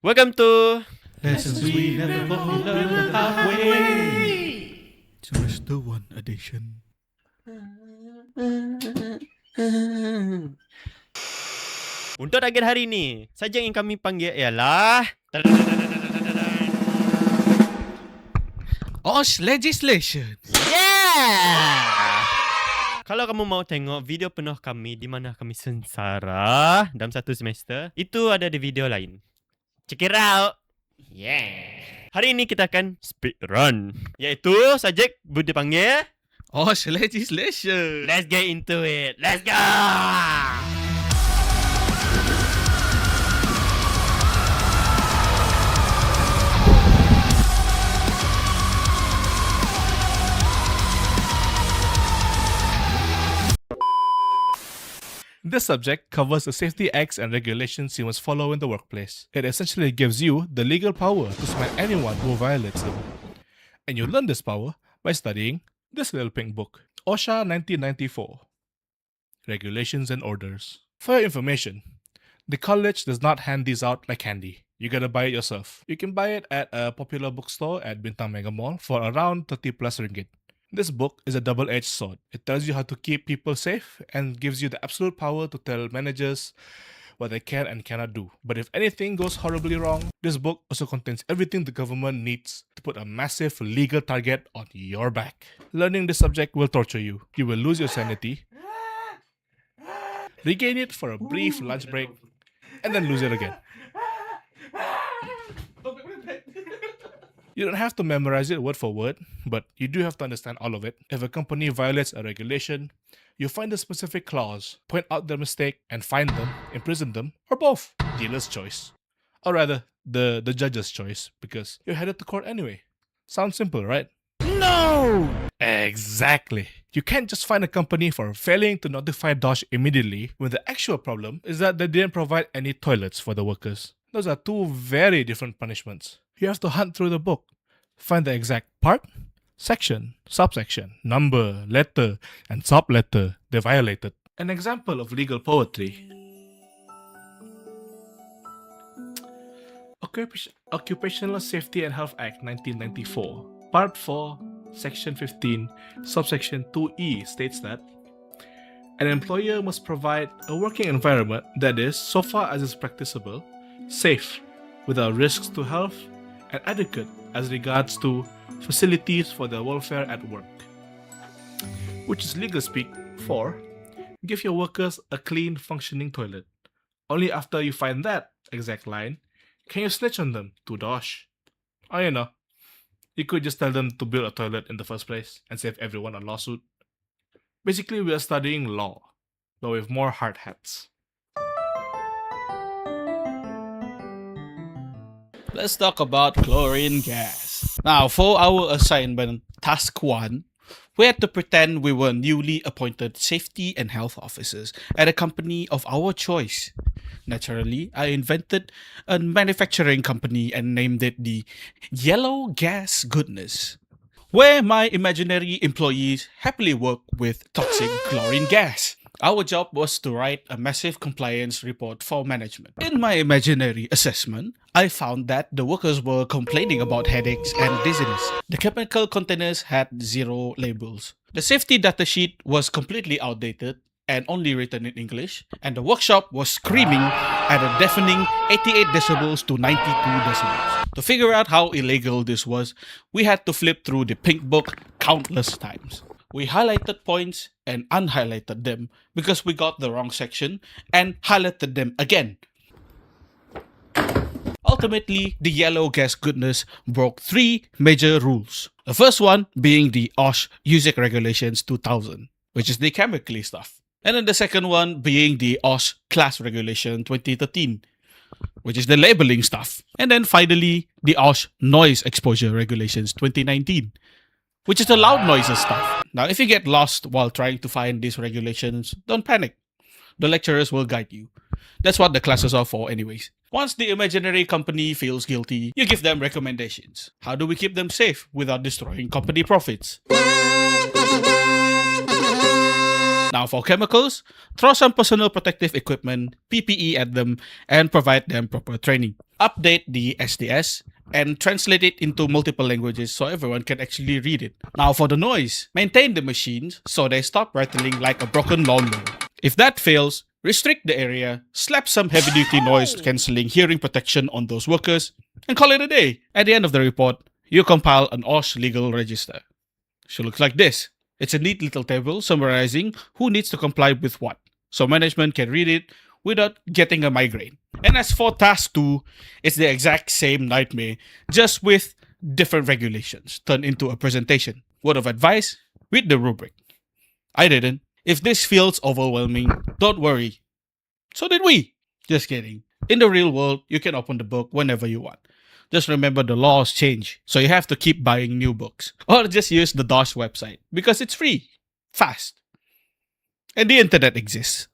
Welcome to Lessons we never thought we learned halfway. Semester 1 edition. Untuk target hari ni, subjek yang kami panggil ialah OSH Legislation. Yeah! Kalau kamu mau tengok video penuh kami di mana kami sengsara dalam satu semester, itu ada di video lain. Check it out. Yeah. Hari ini kita akan speed run, iaitu subjek boleh dipanggil OSH Legislation. Let's get into it. Let's go. This subject covers the safety acts and regulations you must follow in the workplace. It essentially gives you the legal power to smack anyone who violates them. And you learn this power by studying this little pink book, OSHA 1994, Regulations and Orders. For your information, the college does not hand these out like candy. You gotta buy it yourself. You can buy it at a popular bookstore at Bintang Mega Mall for around 30 plus ringgit. This book is a double-edged sword. It tells you how to keep people safe and gives you the absolute power to tell managers what they can and cannot do. But if anything goes horribly wrong, this book also contains everything the government needs to put a massive legal target on your back. Learning this subject will torture you. You will lose your sanity, regain it for a brief lunch break, and then lose it again. You don't have to memorize it word for word, but you do have to understand all of it. If a company violates a regulation, you find the specific clause, point out their mistake, and fine them, imprison them, or both. Dealer's choice. Or rather, the judge's choice, because you're headed to court anyway. Sounds simple, right? No! Exactly. You can't just fine a company for failing to notify DOSH immediately when the actual problem is that they didn't provide any toilets for the workers. Those are two very different punishments. You have to hunt through the book, find the exact part, section, subsection, number, letter, and sub-letter they violated. An example of legal poetry. Occupational Safety and Health Act 1994, Part 4, Section 15, Subsection 2E states that an employer must provide a working environment that is, so far as is practicable, safe, without risks to health, and adequate as regards to facilities for their welfare at work. Which is legal speak for give your workers a clean, functioning toilet. Only after you find that exact line can you snitch on them to DOSH. Or you know, you could just tell them to build a toilet in the first place and save everyone a lawsuit. Basically, we are studying law, but with more hard hats. Let's talk about chlorine gas. Now, for our assignment, task 1, we had to pretend we were newly appointed safety and health officers at a company of our choice. Naturally, I invented a manufacturing company and named it the Yellow Gas Goodness, where my imaginary employees happily work with toxic chlorine gas. Our job was to write a massive compliance report for management. In my imaginary assessment, I found that the workers were complaining about headaches and dizziness. The chemical containers had 0 labels. The safety data sheet was completely outdated and only written in English, and the workshop was screaming at a deafening 88 decibels to 92 decibels. To figure out how illegal this was, we had to flip through the pink book countless times. We highlighted points and unhighlighted them because we got the wrong section and highlighted them again. Ultimately, the Yellow Gas Goodness broke 3 major rules. The first one being the OSH USIC Regulations 2000, which is the chemically stuff. And then the second one being the OSH Class Regulation 2013, which is the labeling stuff. And then finally, the OSH Noise Exposure Regulations 2019, which is the loud noises stuff. Now, if you get lost while trying to find these regulations, don't panic. The lecturers will guide you. That's what the classes are for anyways. Once the imaginary company feels guilty, you give them recommendations. How do we keep them safe without destroying company profits? Now for chemicals, throw some personal protective equipment, PPE at them, and provide them proper training. Update the SDS and translate it into multiple languages so everyone can actually read it. Now for the noise, maintain the machines so they stop rattling like a broken lawnmower. If that fails, restrict the area, slap some heavy-duty noise cancelling hearing protection on those workers, and call it a day. At the end of the report, you compile an OSH legal register. Should look like this. It's a neat little table summarizing who needs to comply with what, so management can read it without getting a migraine. And as for task 2, it's the exact same nightmare, just with different regulations turned into a presentation. Word of advice, read the rubric. I didn't. If this feels overwhelming, don't worry. So did we. Just kidding. In the real world, you can open the book whenever you want. Just remember the laws change, so you have to keep buying new books. Or just use the DOS website, because it's free, fast, and the internet exists.